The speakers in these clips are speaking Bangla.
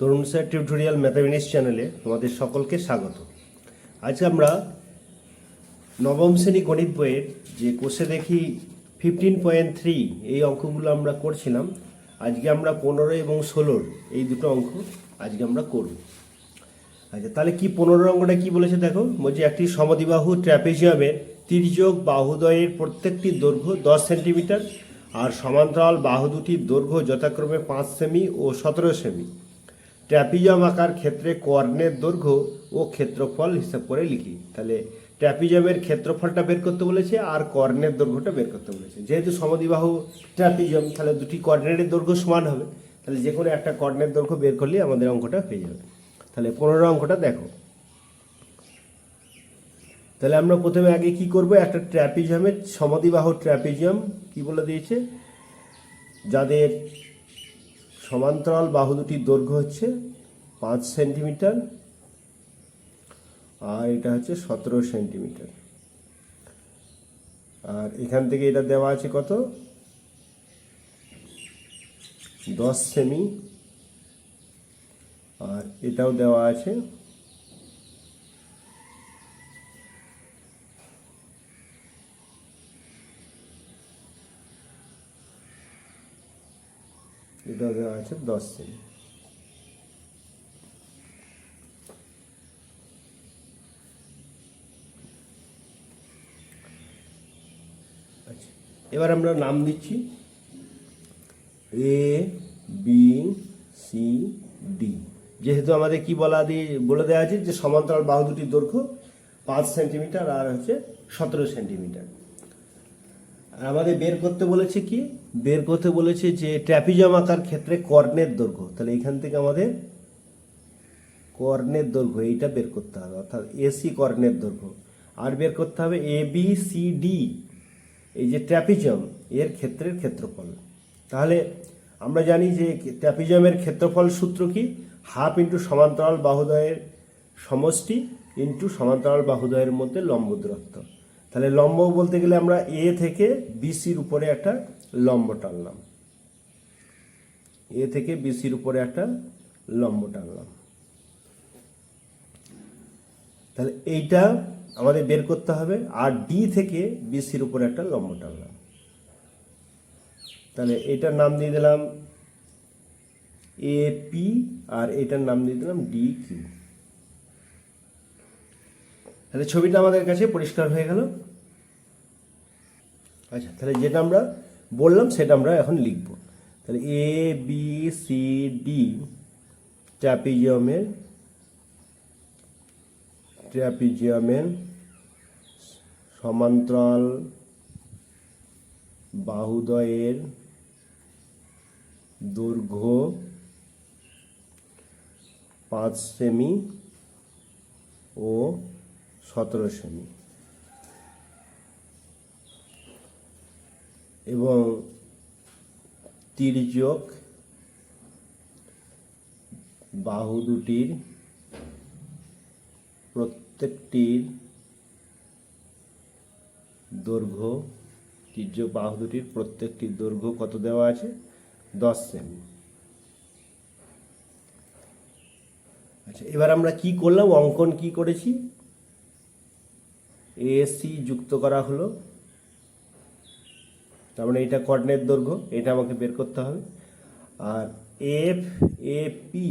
তরুণ স্যার টিউটোরিয়াল ম্যাথামেটিক্স চ্যানেলে তোমাদের সকলকে স্বাগত। আজ আমরা নবম শ্রেণী গণিত বইয়ের যে কোষে দেখি 15.3 এই অঙ্কগুলো আমরা করছিলাম। আজকে আমরা 15 এবং 16 এই দুটো অঙ্ক আজকে আমরা করব। আচ্ছা, তাহলে কি 15 অঙ্কটা কি বলেছে দেখো। বলছে একটি সমদ্বিবাহু ট্র্যাপিজিয়ামের তির্যক বাহুদ্বয়ের প্রত্যেকটি দৈর্ঘ্য 10 সেন্টিমিটার আর সমান্তরাল বাহু দুটির দৈর্ঘ্য যথাক্রমে 5 সেমি ও 17 সেমি। ট্র্যাপিজিয়াম আঁকার ক্ষেত্রে কর্ণের দৈর্ঘ্য ও ক্ষেত্রফল হিসাব করে লিখি। তাহলে ট্র্যাপিজিয়ামের ক্ষেত্রফলটা বের করতে বলেছে আর কর্ণের দৈর্ঘ্যটা বের করতে বলেছে। যেহেতু সমদ্বিবাহু ট্র্যাপিজিয়াম, তাহলে দুটি কর্ণের দৈর্ঘ্য সমান হবে। তাহলে যে কোনো একটা কর্ণের দৈর্ঘ্য বের করলে আমাদের অঙ্কটা হয়ে যাবে। তাহলে 15 অঙ্কটা দেখো। তাহলে আমরা প্রথমে আগে কি করব, একটা ট্র্যাপিজিয়ামের সমদ্বিবাহু ট্র্যাপিজিয়াম কি বলে দিয়েছে, যাদের সমান্তরাল বাহু দুটির দৈর্ঘ্য হচ্ছে 5 সেন্টিমিটার আর এটা হচ্ছে 17 সেন্টিমিটার। আর এখান থেকে এটা দেওয়া আছে কত, 10 সেমি, আর এটাও দেওয়া আছে এটাও দেওয়া আছে 10 সেমি। আচ্ছা, এবার আমরা নাম দিচ্ছি এ বি সি ডি। যেহেতু আমাদের কি বলে দেওয়া আছে যে সমান্তরাল বাহু দুটির দৈর্ঘ্য 5 সেন্টিমিটার আর হচ্ছে 17 সেন্টিমিটার। আর আমাদের বের করতে বলেছে কি, বের করতে বলেছে যে ট্র্যাপিজিয়াম আঁকার ক্ষেত্রে কর্ণের দৈর্ঘ্য। তাহলে এখান থেকে আমাদের কর্ণের দৈর্ঘ্য এইটা বের করতে হবে, অর্থাৎ এসি কর্ণের দৈর্ঘ্য। আর বের করতে হবে এ বি সি ডি, এই যে ট্র্যাপিজিয়াম এর ক্ষেত্রের ক্ষেত্রফল। তাহলে আমরা জানি যে ট্র্যাপিজিয়ামের ক্ষেত্রফল সূত্র কি, হাফ ইন্টু সমান্তরাল বাহুদ্বয়ের সমষ্টি ইন্টু সমান্তরাল বাহুদ্বয়ের মধ্যে লম্ব দূরত্ব। তাহলে লম্ব বলতে গেলে আমরা এ থেকে বিসির উপরে একটা লম্ব টানলাম, এ থেকে বিসির উপরে একটা লম্ব টানলাম। তাহলে এইটা আমাদের বের করতে হবে। আর ডি থেকে বিসির উপরে একটা লম্ব টানলাম। তাহলে এটার নাম দিয়ে দিলাম এপি আর এটার নাম দিয়ে দিলাম ডি কিউ। তাহলে ছবিটা আমাদের কাছে পরিষ্কার হয়ে গেল। আচ্ছা, তাহলে যেটা আমরা বললাম সেটা আমরা এখন লিখব। তাহলে এ বি সি ডি ট্র্যাপিজিয়ামের সমান্তরাল বাহুদ্বয়ের দৈর্ঘ্য 5 সেমি ও 17 সেমি এবং তির্যক বাহু দুটির প্রত্যেকটির দৈর্ঘ্য, তির্যক বাহু দুটির প্রত্যেকটির দৈর্ঘ্য কত দেওয়া আছে, 10 সেমি। আচ্ছা, এবার আমরা কি করলাম, অঙ্কন কি করেছি, এসি যুক্ত করা হলো। তার মানে এটা কর্ণের দৈর্ঘ্য, এটা আমাকে বের করতে হবে। আর এপি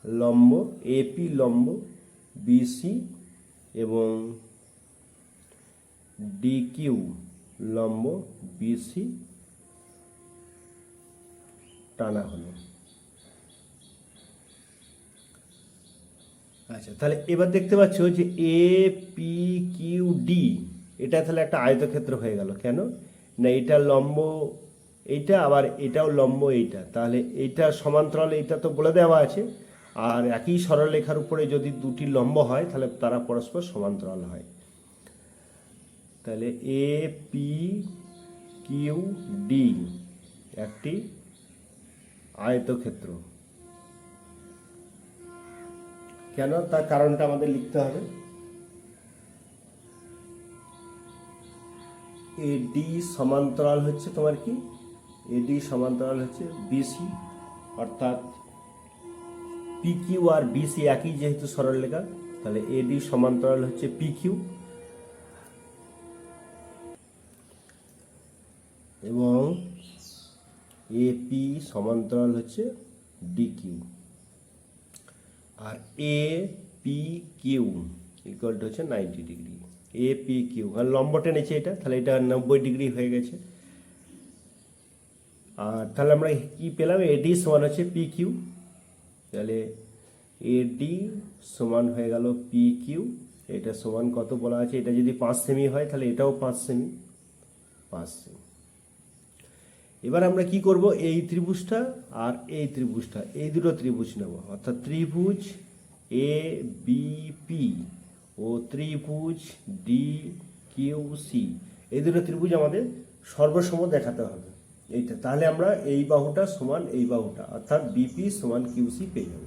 লম্ব বিসি এবং ডিকিউ লম্ব বিসি টানা হলো। আচ্ছা, তাহলে এবার দেখতে পাচ্ছ যে এ পি কিউ ডি এটা তাহলে একটা আয়তক্ষেত্র হয়ে গেল। কেন না, এটা লম্ব এইটা, আবার এটাও লম্ব এইটা। তাহলে এইটা সমান্তরাল, এইটা তো বলে দেওয়া আছে। আর একই সরলরেখার উপরে যদি দুটি লম্ব হয় তাহলে তারা পরস্পর সমান্তরাল হয়। তাহলে এ পি কিউ ডি একটি আয়তক্ষেত্র। কেন, তার কারণটা আমাদের লিখতে হবে। এডি সমান্তরাল হচ্ছে তোমার কি, এডি সমান্তরাল হচ্ছে বিসি, অর্থাৎ পি কিউ আর বিসি একই যেহেতু সরলরেখা, তাহলে এডি সমান্তরাল হচ্ছে পি কিউ এবং এপি সমান্তরাল হচ্ছে ডি কিউ, আর A P Q equal to হচ্ছে 90 ডিগ্রি। এ পি কিউ আর লম্ব টেনেছে এটা, তাহলে এটা 90 ডিগ্রি হয়ে গেছে। আর তাহলে আমরা কি পেলাম, এডি সমান হচ্ছে পি কিউ, তাহলে এডি সমান হয়ে গেল পি কিউ। এটা সমান কত বলা আছে, এটা যদি 5 সেমি হয় তাহলে এটাও 5 সেমি, 5 সেমি। এবার আমরা কি করব, এই ত্রিভুজটা আর এই ত্রিভুজটা, এই দুটো ত্রিভুজ নেব, অর্থাৎ ত্রিভুজ এ বি পি ও ত্রিভুজ ডি কিউ সি, এই দুটো ত্রিভুজ আমাদের সর্বসম দেখাতে হবে এইটা। তাহলে আমরা এই বাহুটা সমান এই বাহুটা, অর্থাৎ বিপি সমান কিউসি পেয়ে যাব।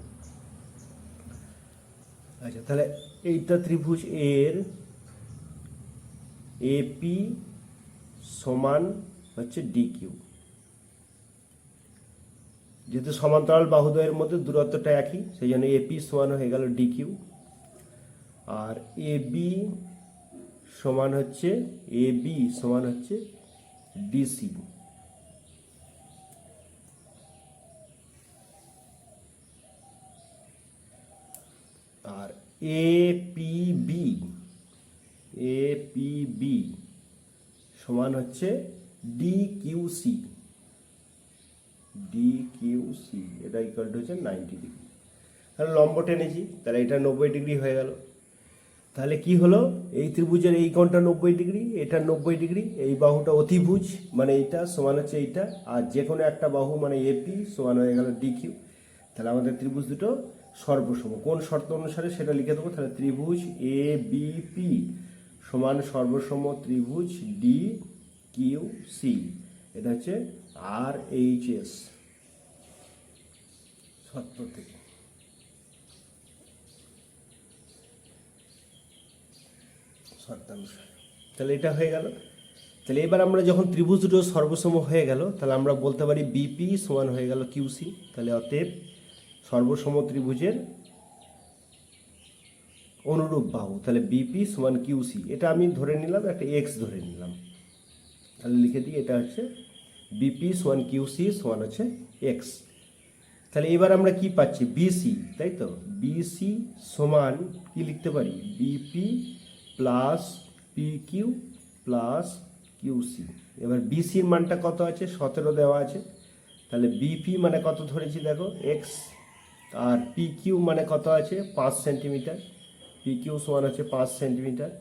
আচ্ছা, তাহলে এইটা ত্রিভুজ এর এপি সমান হচ্ছে ডি কিউ, যেহেতু সমান্তরাল বাহুদ্বয়ের মধ্যে দূরত্বটা একই, সেই জন্য এপি সমান হয়ে গেল ডি কিউ। আর এবি সমান হচ্ছে ডিসি। আর এপিবি সমান হচ্ছে ডিকিউসি, এটা ইকুয়াল টু হচ্ছে 90 ডিগ্রি। তাহলে লম্ব টেনেছি, তাহলে এটা 90 ডিগ্রি হয়ে গেল। তাহলে কি হলো, এই ত্রিভুজের এই কোণটা 90 ডিগ্রি, এটা 90 ডিগ্রি, এই বাহুটা অতিভুজ মানে এইটা সমান হচ্ছে এইটা, আর যে কোনো একটা বাহু মানে এপি সমান হয়ে গেল ডি কিউ। তাহলে আমাদের ত্রিভুজ দুটো সর্বসম, কোন শর্ত অনুসারে সেটা লিখে দেবো। তাহলে ত্রিভুজ এ বি পি সমান সর্বসম ত্রিভুজ ডি কিউ সি, এটা হচ্ছে আর এইচ এস শর্ত থেকে। তাহলে এটা হয়ে গেল। তাহলে এবার আমরা যখন ত্রিভুজ দুটো সর্বসম হয়ে গেল, তাহলে আমরা বলতে পারি বিপি সমান হয়ে গেল কিউসি। তাহলে অতএব সর্বসম ত্রিভুজের অনুরূপ বাহু, তাহলে বিপি সমান কিউসি, এটা আমি ধরে নিলাম, একটা এক্স ধরে নিলাম, তাহলে লিখে দিই এটা হচ্ছে বিপি সমান কিউসি সমান হচ্ছে এক্স। তাহলে এবার আমরা কি পাচ্ছি, বিসি, তাই তো, বিসি সমান কি লিখতে পারি, B P plus P Q plus Q C. এবার বিসির মানটা কত আছে, 17 দেওয়া আছে, তাহলে বিপি মানে কত ধরেছি দেখো এক্স, আর পি কিউ মানে কত আছে 5 সেন্টিমিটার, পি কিউ সমান হচ্ছে 5 সেন্টিমিটার,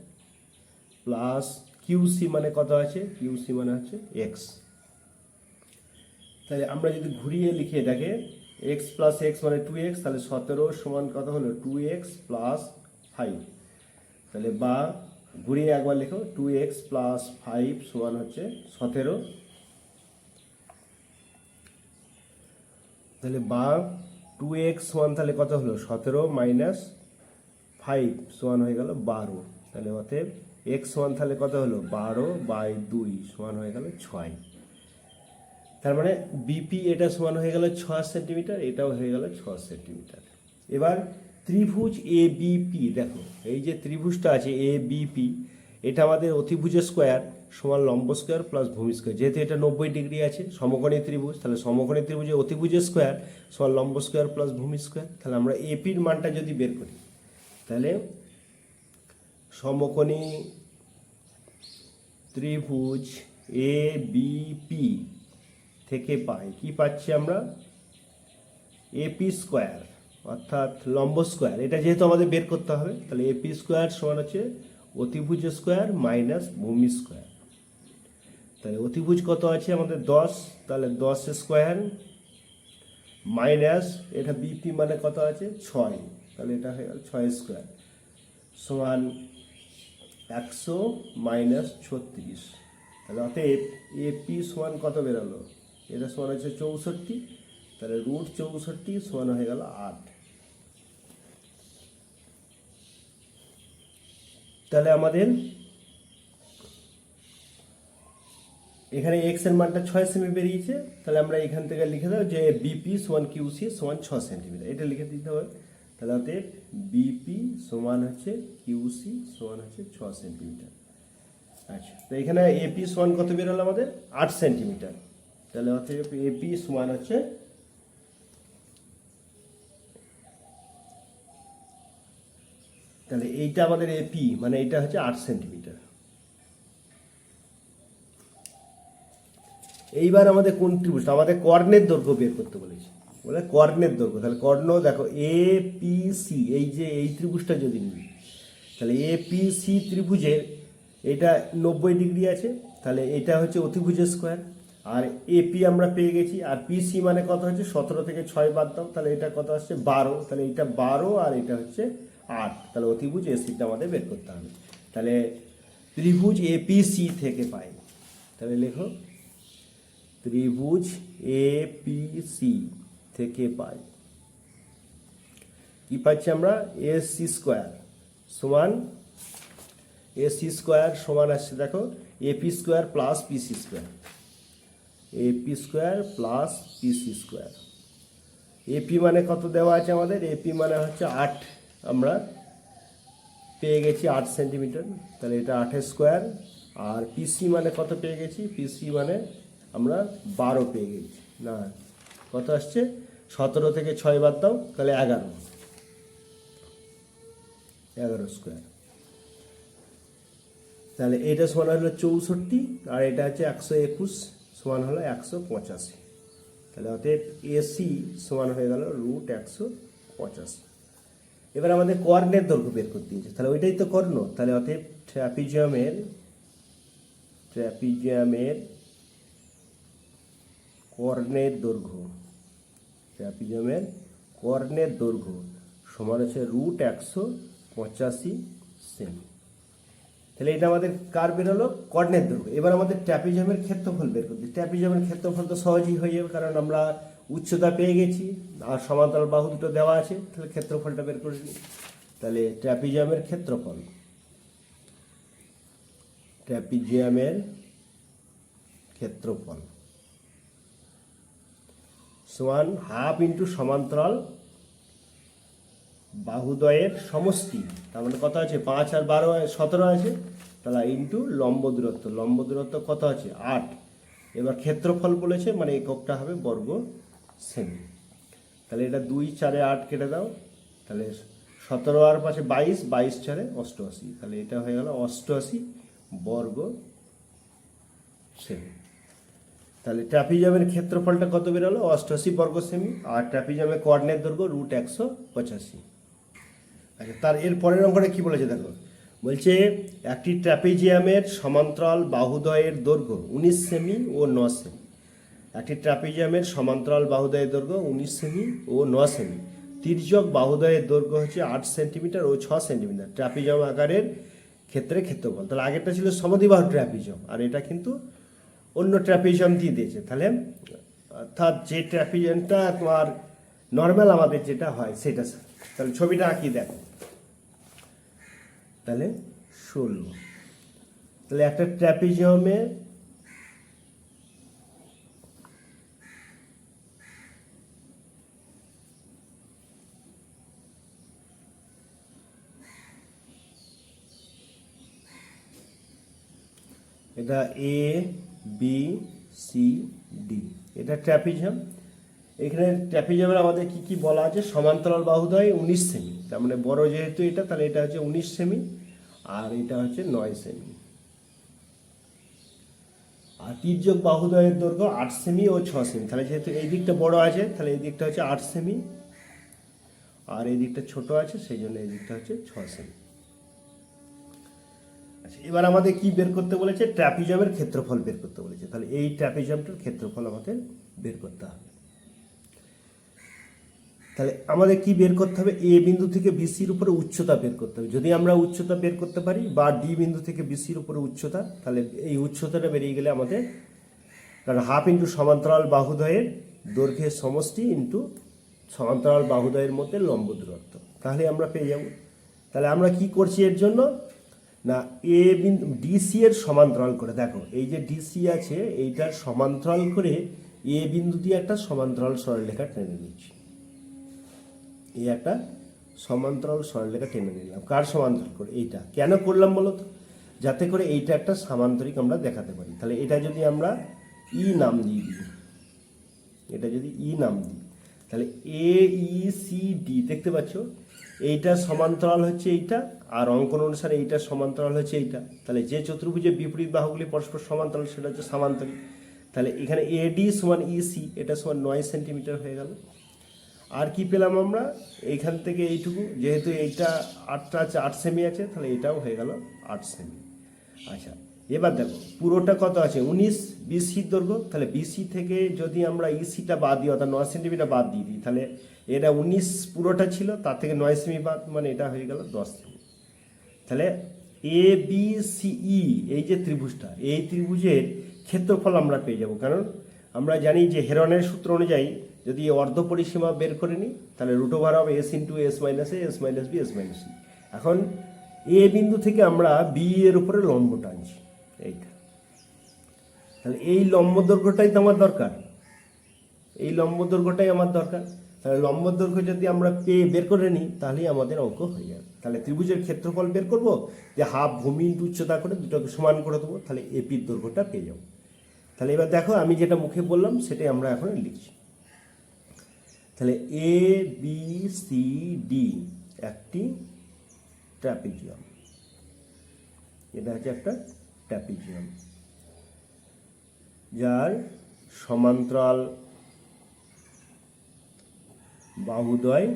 প্লাস কিউসি মানে কত আছে, কিউসি মানে হচ্ছে এক্স। তাহলে আমরা যদি ঘুরিয়ে লিখে এটাকে, এক্স প্লাস এক্স মানে 2x, তাহলে 17 সমান কত হলো 2x প্লাস 5, তাহলে বা ঘুরিয়ে একবার লেখো 2x প্লাস 5 সমান হচ্ছে 17, তাহলে বা 2x সমান তাহলে কত হলো 17 মাইনাস 5 সমান হয়ে গেল 12, তাহলে অতএব x সমান তাহলে কত হলো 12/2 সমান হয়ে গেল 6। তার মানে বিপি এটা সমান হয়ে গেল 6 সেন্টিমিটার, এটাও হয়ে গেল 6 সেন্টিমিটার। এবার ত্রিভুজ এ বিপি, দেখো এই যে ত্রিভুজটা আছে এ বিপি, এটা আমাদের অতিভুজ স্কোয়ার সমান লম্ব স্কোয়ার প্লাস ভূমি স্কোয়ার, যেহেতু এটা 90 ডিগ্রি আছে সমকোণী ত্রিভুজ, তাহলে সমকোণী ত্রিভুজে অতিভুজ স্কোয়ার সমান লম্ব স্কোয়ার প্লাস ভূমি স্কোয়ার। তাহলে আমরা এপির মানটা যদি বের করি, তাহলে সমকোণী ত্রিভুজ এ বিপি থেকে পাই কি পাচ্ছি আমরা, এপি স্কোয়ার অর্থাৎ লম্ব স্কোয়ার, এটা যেহেতু আমাদের বের করতে হবে, তাহলে এপি স্কোয়ার সমান হচ্ছে অতিভুজ স্কোয়ার মাইনাস ভূমি স্কোয়ার। তাহলে অতিভুজ কত আছে আমাদের 10, তাহলে 10 স্কোয়ার মাইনাস এটা বিপি মানে কত আছে 6, তাহলে এটা হয়ে গেল 6 স্কোয়ার সমান 100 মাইনাস 36। তাহলে অতএব এপি সমান কত বেরোলো, এটা সমান হচ্ছে 64, তাহলে √64 সমান হয়ে গেল 8। তাহলে আমাদের এখানে এক্স এর মানটা 6 সেমি বেরিয়েছে, তাহলে আমরা এখান থেকে লিখে দেবো যে বিপি সমান কিউসি সমান 6 সেন্টিমিটার, এটা লিখে দিতে হবে। তাহলে অতএব বিপি সমান হচ্ছে কিউসি সমান হচ্ছে 6 সেন্টিমিটার। আচ্ছা, তো এখানে এপি সমান কত বের হলো আমাদের 8 সেন্টিমিটার। তাহলে অতএব এপি সমান হচ্ছে তাহলে এইটা আমাদের এপি মানে এটা হচ্ছে 8 সেন্টিমিটার। এইবার আমাদের কোন ত্রিভুজটা আমাদের কর্ণের দৈর্ঘ্য বের করতে বলেছে, বলে কর্ণের দৈর্ঘ্য। তাহলে কর্ণ দেখো এ পি সি, এই যে এই ত্রিভুজটা যদি নিই তাহলে এ পি সি ত্রিভুজের এটা 90 ডিগ্রি আছে, তাহলে এটা হচ্ছে অতিভুজের স্কোয়ার। আর এপি আমরা পেয়ে গেছি, আর পিসি মানে কত হচ্ছে 17 থেকে 6 বাদ দাও, তাহলে এটা কত আসছে 12, তাহলে এটা 12 আর এটা হচ্ছে 8, তাহলে অতিভুজ এসিটা আমাদের বের করতে হবে। তাহলে ত্রিভুজ এপিসি থেকে পাই, তাহলে লেখো ত্রিভুজ এপিসি থেকে পাই কি পাচ্ছি আমরা এসি স্কোয়ার সমান এসি স্কোয়ার সমান আসছে দেখো A P square plus P C square, A P square plus P C square. A P মানে কত দেওয়া আছে আমাদের, এপি মানে হচ্ছে 8, আমরা পেয়ে গেছি 8 সেন্টিমিটার, তাহলে এটা 8 স্কোয়ার। আর পিসি মানে কত পেয়ে গেছি, পিসি মানে আমরা 12 পেয়ে গেছি, না কত আসছে 17 থেকে 6 বাদ দাও, তাহলে 11 স্কোয়ার। তাহলে এটা সমান হলো 64, আর এটা হচ্ছে 121 সমান হলো 185। তাহলে অতএব এসি সমান হয়ে গেল √185। এবার আমাদের কর্ণের দৈর্ঘ্য বের করতে দিয়েছে, তাহলে ওইটাই তো কর্ণ। তাহলে অতএব ট্র্যাপিজিয়ামের কর্ণের দৈর্ঘ্য, ট্র্যাপিজিয়ামের কর্ণের দৈর্ঘ্য সমান হচ্ছে √185 সেমি। তাহলে এটা আমাদের কার বের হলো কর্ণের দৈর্ঘ্য। এবার আমাদের ট্র্যাপিজিয়ামের ক্ষেত্রফল বের করতে, ট্র্যাপিজিয়ামের ক্ষেত্রফল তো সহজেই হয়ে যাবে, কারণ আমরা উচ্চতা পেয়ে গেছি আর সমান্তরাল বাহু দুটো দেওয়া আছে, তাহলে ক্ষেত্রফলটা বের করে নিই। তাহলে ট্র্যাপিজিয়ামের ক্ষেত্রফল সমান হাফ ইন্টু সমান্তরাল বাহুদ্বয়ের সমষ্টি, তার মানে কত আছে 5 আর 12 17 আছে, তাহলে ইন্টু লম্ব দূরত্ব কত আছে 8। এবার ক্ষেত্রফল বলেছে মানে এককটা হবে বর্গ সেমি। তাহলে এটা 2 4 8 কেটে দাও, তাহলে 17 আর 5 22, 22 4 88, তাহলে এটা হয়ে গেল 88 বর্গ সেমি। তাহলে ট্র্যাপিজিয়ামের ক্ষেত্রফলটা কত বেরোলো 88 বর্গ সেমি, আর ট্র্যাপিজিয়ামের কর্ণের দৈর্ঘ্য √185। আচ্ছা, তার এর পরের অঙ্কটা কি বলেছে দেখো, বলছে একটি ট্র্যাপিজিয়ামের সমান্তরাল বাহুদ্বয়ের দৈর্ঘ্য 19 সেমি ও 9 সেমি। একটি ট্র্যাপিজিয়ামের সমান্তরাল বাহুদ্বয়ের দৈর্ঘ্য 19 সেমি ও 9 সেমি। তির্যক বাহুদ্বয়ের দৈর্ঘ্য হচ্ছে 8 সেন্টিমিটার ও 6 সেন্টিমিটার। ট্র্যাপিজিয়াম আকারের ক্ষেত্রে ক্ষেত্রফল, তাহলে আগেরটা ছিল সমদ্বিবাহু ট্র্যাপিজিয়াম, আর এটা কিন্তু অন্য ট্র্যাপিজিয়াম দিয়ে দিয়েছে। তাহলে অর্থাৎ যে ট্র্যাপিজিয়ামটা তোমার নর্মাল আমাদের যেটা হয় সেটা, তাহলে ছবিটা আঁকি দেখো। তাহলে 16, তাহলে একটা ট্র্যাপিজিয়ামে এটা এ বি সি ডি, এটা ট্র্যাপিজিয়াম। এখানে ট্র্যাপিজিয়ামের আমাদের কি কি বলা আছে, সমান্তরাল বাহুদ্বয় 19 সেমি, তার মানে বড় যেহেতু এটা, তাহলে এটা হচ্ছে 19 সেমি আর এটা হচ্ছে 9 সেমি। আর তির্যক বাহুদ্বয়ের দৈর্ঘ্য 8 সেমি ও 6 সেমি, তাহলে যেহেতু এই দিকটা বড় আছে তাহলে এই দিকটা হচ্ছে 8 সেমি, আর এই দিকটা ছোট আছে সেই জন্য এই দিকটা হচ্ছে 6 সেমি। আচ্ছা, এবার আমাদের কি বের করতে বলেছে, ট্র্যাপিজিয়ামের ক্ষেত্রফল বের করতে বলেছে। তাহলে এই ট্র্যাপিজিয়ামটার ক্ষেত্রফল আমাদের বের করতে হবে। তাহলে আমাদের কি বের করতে হবে, এ বিন্দু থেকে বিসির উপরে উচ্চতা বের করতে হবে। যদি আমরা উচ্চতা বের করতে পারি বা ডি বিন্দু থেকে বিসির উপরে উচ্চতা, তাহলে এই উচ্চতাটা বেরিয়ে গেলে আমাদের, কারণ হাফ ইন্টু সমান্তরাল বাহুদ্বয়ের দৈর্ঘ্যের সমষ্টি ইন্টু সমান্তরাল বাহুদ্বয়ের মধ্যে লম্ব দূরত্ব, তাহলে আমরা পেয়ে যাব। তাহলে আমরা কি করছি এর জন্য, না এ বিন্দু ডিসি এর সমান্তরাল করে, দেখো এই যে ডিসি আছে এইটার সমান্তরাল করে এ বিন্দু দিয়ে একটা সমান্তরাল সরলরেখা টেনে নিচ্ছি। এই একটা সমান্তরাল সরলরেখা টেনে নিলাম, কার সমান্তরাল করে? এইটা। কেন করলাম বলো তো? যাতে করে এইটা একটা সামান্তরিক আমরা দেখাতে পারি। তাহলে এটা যদি আমরা ই নাম দিয়ে দিই, এটা যদি ই নাম দিই, তাহলে এ ই সি ডি, দেখতে পাচ্ছ এইটা সমান্তরাল হচ্ছে এইটা, আর অঙ্কন অনুসারে এইটা সমান্তরাল হচ্ছে এইটা। তাহলে যে চতুর্ভুজের বিপরীত বাহুগুলি পরস্পর সমান্তরাল সেটা হচ্ছে সামান্তরিক। তাহলে এখানে এডি সমান ইসি, এটা সমান 9 সেন্টিমিটার হয়ে গেল। আর কি পেলাম আমরা এইখান থেকে এইটুকু, যেহেতু এইটা 8টা আছে 8 সেমি আছে, তাহলে এটাও হয়ে গেল 8 সেমি। আচ্ছা, এবার দেখো পুরোটা কত আছে? 19 বিসির দৈর্ঘ্য। তাহলে বিসি থেকে যদি আমরা ইসিটা বাদ দিই, অর্থাৎ 9 সেন্টিমিটার বাদ দিয়ে দিই, তাহলে এটা 19 পুরোটা ছিল, তার থেকে 9 সেমি বাদ, মানে এটা হয়ে গেল 10 সেমি। তাহলে এ বি সি ই, এই যে ত্রিভুজটা, এই ত্রিভুজের ক্ষেত্রফল আমরা পেয়ে যাব। কারণ আমরা জানি যে হেরনের সূত্র অনুযায়ী যদি অর্ধ পরিসীমা বের করে নিই, তাহলে root over of S into S minus A, S minus B, S minus C. এখন এ বিন্দু থেকে আমরা বি এর উপরে লম্ব টানছি, এইটা। তাহলে এই লম্ব দৈর্ঘ্যটাই তো আমার দরকার, এই লম্ব দৈর্ঘ্যটাই আমার দরকার। তাহলে লম্ব দৈর্ঘ্য যদি আমরা বের করে নিই, তাহলেই আমাদের অঙ্ক হয়ে যাবে। তাহলে ত্রিভুজের ক্ষেত্রফল বের করব, যে হাফ ভূমি ইন্টু উচ্চতা করে দুটোকে সমান করে দেবো, তাহলে এপির দৈর্ঘ্যটা পেয়ে যাবো। তাহলে এবার দেখো আমি যেটা মুখে বললাম সেটাই আমরা এখন লিখছি। তাহলে এ বি সি ডি একটি ট্র্যাপিজিয়াম, এটা হচ্ছে একটা ট্র্যাপিজিয়াম, যার সমান্তরাল বাহুদ্বয়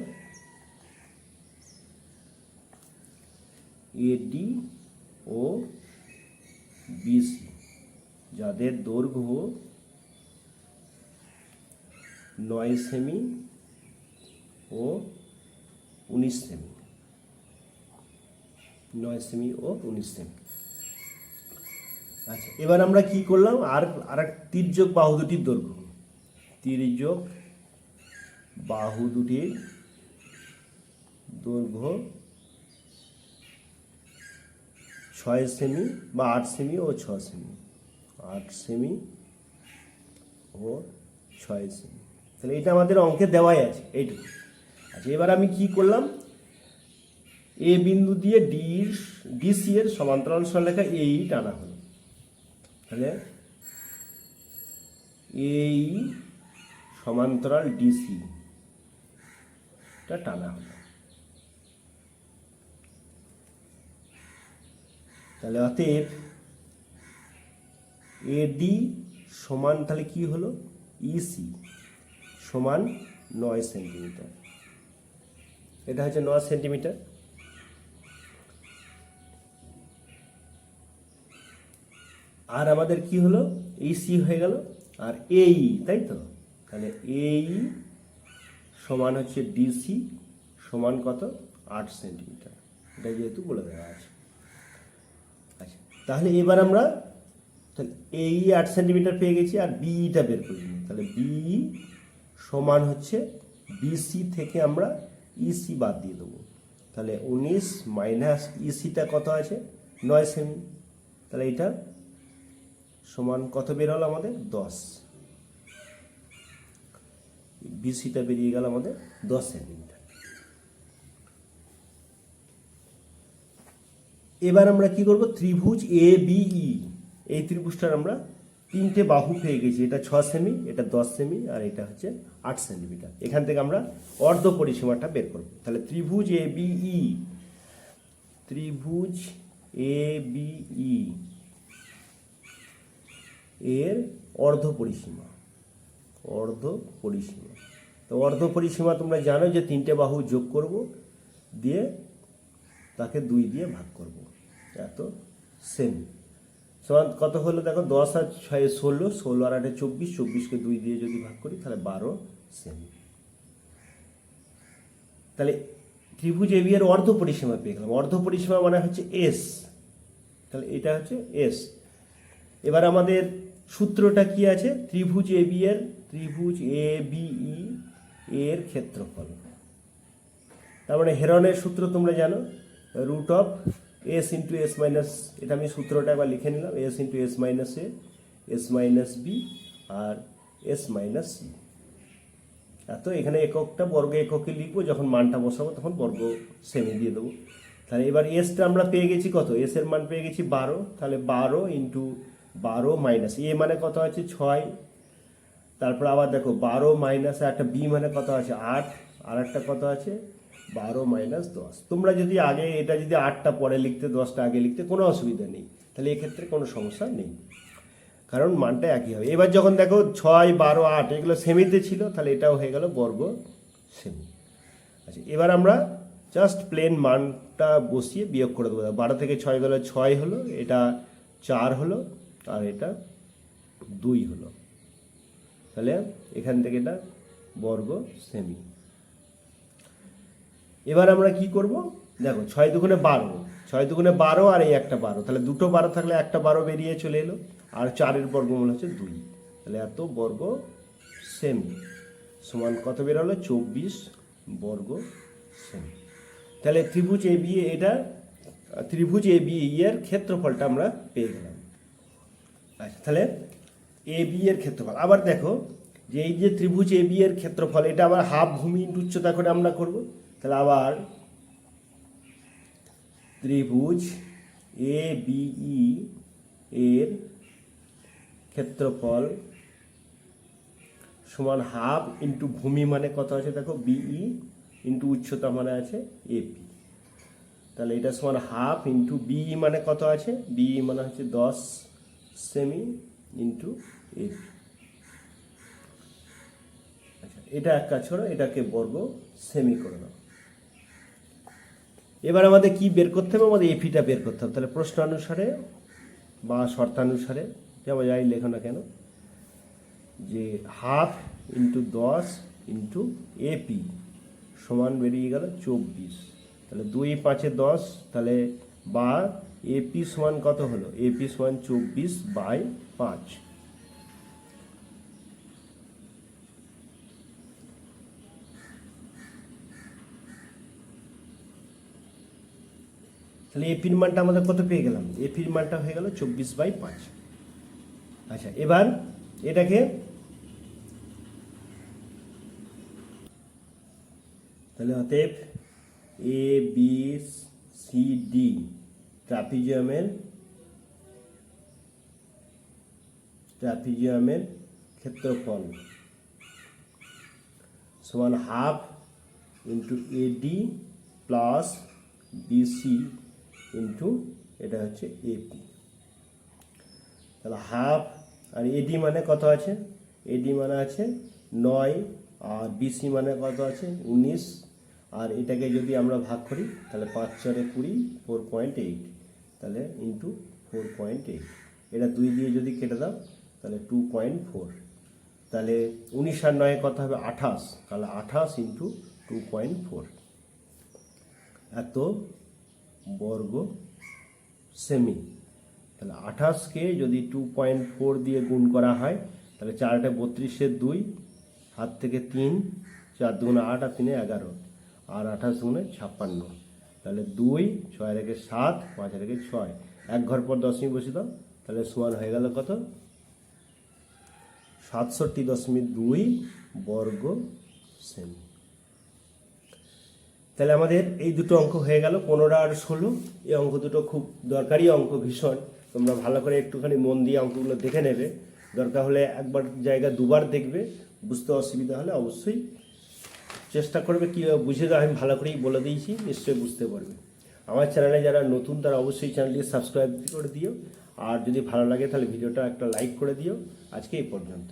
এডি ও বিসি, যাদের দৈর্ঘ্য 9 সেমি ও 19 সেমি, 9 সেমি ও 19 সেমি। আচ্ছা, এবার আমরা কি করলাম? আর এক তির্যক বাহু দুটির দৈর্ঘ্য, তির্যক বাহু দুটির দৈর্ঘ্য 6 সেমি বা 8 সেমি ও 6 সেমি, 8 সেমি ও 6 সেমি। তাহলে এটা আমাদের অঙ্কে দেওয়াই আছে এইটুকু। আচ্ছা, এবার আমি কি করলাম? এ বিন্দু দিয়ে ডিসি এর সমান্তরাল সরলরেখা এই টানা হলো। তাহলে এই সমান্তরাল ডিসি টা টানা হলো। তাহলে অতএব এডি সমান, তাহলে কি হলো? ইসি সমান 9 সেন্টিমিটার, এটা হচ্ছে 9 সেন্টিমিটার। আর আমাদের কি হলো? এই সি হয়ে গেল, আর এই, তাই তো? তাহলে এই সমান হচ্ছে ডিসি সমান কত? 8 সেন্টিমিটার, এটা যেহেতু বলে দেওয়া আছে। আচ্ছা, তাহলে এবার আমরা তাহলে এই 8 সেন্টিমিটার পেয়ে গেছি, আর বিটা বের করে নিই। তাহলে বি সমান হচ্ছে বিসি থেকে আমরা ইসি বাদ দিয়ে দেবো। তাহলে 19 মাইনাস ইসিটা কত আছে? 9 সেমি। তাহলে এটা সমান কত বের হলো আমাদের? 10। বিসিটা বেরিয়ে গেল আমাদের 10 সেন্টিমিটার। এবার আমরা কি করব? ত্রিভুজ এ বিই, এই ত্রিভুজটার আমরা 3টে বাহু পেয়ে গেছি। এটা 6 সেমি, এটা 10 সেমি, আর এটা হচ্ছে 8 সেন্টিমিটার। এখান থেকে আমরা অর্ধ পরিসীমাটা বের করব। তাহলে ত্রিভুজ এ বিই, ত্রিভুজ এ বিই এর অর্ধ পরিসীমা, অর্ধ পরিসীমা। তো অর্ধ পরিসীমা তোমরা জানো যে 3টে বাহু যোগ করব, দিয়ে তাকে 2 দিয়ে ভাগ করব, এত সেমি। সমান কত হলো? দেখো 10 আর 6 16, 16 আর 8 24, 24কে 2 দিয়ে যদি ভাগ করি তাহলে 12 সেমি। তাহলে ত্রিভুজ এবি এর অর্ধ পরিসীমা পেয়ে গেলাম। অর্ধ পরিসীমা মানে হচ্ছে এস, তাহলে এটা হচ্ছে এস। এবার আমাদের সূত্রটা কি আছে? ত্রিভুজ এবি এর, ত্রিভুজ এ বিই এর ক্ষেত্রফল। তার মানে হেরনের সূত্র তোমরা জানো, root of S into S minus, এটা আমি সূত্রটা একবার লিখে নিলাম, S into S minus A, S minus B আর এস মাইনাস সি। এত এখানে এককটা বর্গ এককে লিখবো, যখন মানটা বসাবো তখন বর্গ সেমি দিয়ে দেবো। তাহলে এবার এসটা আমরা পেয়ে গেছি কত, এস এর মান পেয়ে গেছি 12, তাহলে 12 ইন্টু 12 মাইনাস এ মানে কত আছে 6, তারপর আবার দেখো 12 মাইনাস একটা বি মানে কত আছে 8, আর একটা কত আছে 12 মাইনাস 10। তোমরা যদি আগে এটা যদি 8টা পরে লিখতে 10টা আগে লিখতে কোনো অসুবিধা নেই, তাহলে এক্ষেত্রে কোনো সমস্যা নেই, কারণ মানটা একই হবে। এবার যখন দেখো 6, 12, 8 এগুলো সেমিতে ছিল, তাহলে এটাও হয়ে গেল বর্গ সেমি। আচ্ছা, এবার আমরা জাস্ট প্লেন মানটা বসিয়ে বিয়োগ করে দেবো। 12 থেকে 6 গেলে 6 হলো, এটা 4 হলো, আর এটা 2 হলো, তাহলে এখান থেকে এটা বর্গ সেমি। এবার আমরা কি করব, দেখো 6 দুগুণে 12, 6 দুগুণে 12 আর এই একটা 12, তাহলে দুটো 12 থাকলে একটা 12 বেরিয়ে চলে এলো, আর 4-এর বর্গমূল হচ্ছে 2, তাহলে এত বর্গ সেমি সমান কত বেরোলো 24 বর্গ সেমি। তাহলে ত্রিভুজ এ বি, এটা ত্রিভুজ এ বি এর ক্ষেত্রফলটা আমরা পেয়ে গেলাম। আচ্ছা, তাহলে এ বি এর ক্ষেত্রফল আবার দেখো যে এই যে ত্রিভুজ এ বি এর ক্ষেত্রফল, এটা আবার হাফ ভূমি ইন্টু উচ্চতা করে আমরা করব। তাহলে আবার ত্রিভুজ এ বিই এর ক্ষেত্রফল সমান হাফ ইন্টু ভূমি মানে কত আছে দেখো বিই ইন্টু উচ্চতা মানে আছে এপি, তাহলে এটা সমান হাফ ইন্টু বিই মানে কত আছে, বিই মানে হচ্ছে 10 সেমি ইন্টু এপি। আচ্ছা, এটা এক কাজ করো, এটাকে বর্গ সেমি করে দাও। এবার আমাদের কি বের করতে হবে, আমাদের এপিটা বের করতে হবে। তাহলে প্রশ্নানুসারে বা শর্তানুসারে যেমন যাই লেখো না কেন, যে হাফ ইন্টু 10 ইন্টু এপি সমান বেরিয়ে গেল 24, তাহলে 2 5 10, তাহলে বা এপি সমান কত হলো, এপি সমান 24/5। তাহলে এপির মানটা আমাদের কত পেয়ে গেলাম, এপির মানটা হয়ে গেল 24/5। আচ্ছা, এবার এটাকে তাহলে অতএব এ বি সি ডি ট্রাপিজিয়ামের ক্ষেত্রফল সমান half into A D plus B C into এটা হচ্ছে এপি। তাহলে হাফ আর এডি মানে কত আছে, এডি মানে আছে 9, আর বিসি মানে কত আছে 19, আর এটাকে যদি আমরা ভাগ করি তাহলে 5 4 20, 4.8, তাহলে ইন্টু 4.8, এটা 2 দিয়ে যদি কেটে দাও তাহলে 2.4, তাহলে 19 আর 9 কত হবে 28, তাহলে 28 ইন্টু 2.4 এত বর্গ সেমি। তাহলে 28কে যদি 2.4 দিয়ে গুণ করা হয় তাহলে 4 32, 2 হাত থেকে 3, 4 2 8 আর 3 11, আর 28 গুণে 56, তাহলে 2 6 রেখে 7, 5 রেখে 6, এক ঘর পর দশমিক বসিয়ে দাও, তাহলে সমান হয়ে গেল কত 67.2 বর্গ সেমি। তাহলে আমাদের এই দুটো অঙ্ক হয়ে গেল, 15 আর 16। এই অঙ্ক দুটো খুব দরকারি অঙ্ক, ভীষণ, তোমরা ভালো করে একটুখানি মন দিয়ে অঙ্কগুলো দেখে নেবে, দরকার হলে একবার জায়গা দুবার দেখবে, বুঝতে অসুবিধা হলে অবশ্যই চেষ্টা করবে কীভাবে বুঝে দেওয়া, আমি ভালো করেই বলে দিয়েছি, নিশ্চয়ই বুঝতে পারবে। আমার চ্যানেলে যারা নতুন তারা অবশ্যই চ্যানেলটি সাবস্ক্রাইব করে দিও, আর যদি ভালো লাগে তাহলে ভিডিওটা একটা লাইক করে দিও। আজকে এই পর্যন্ত।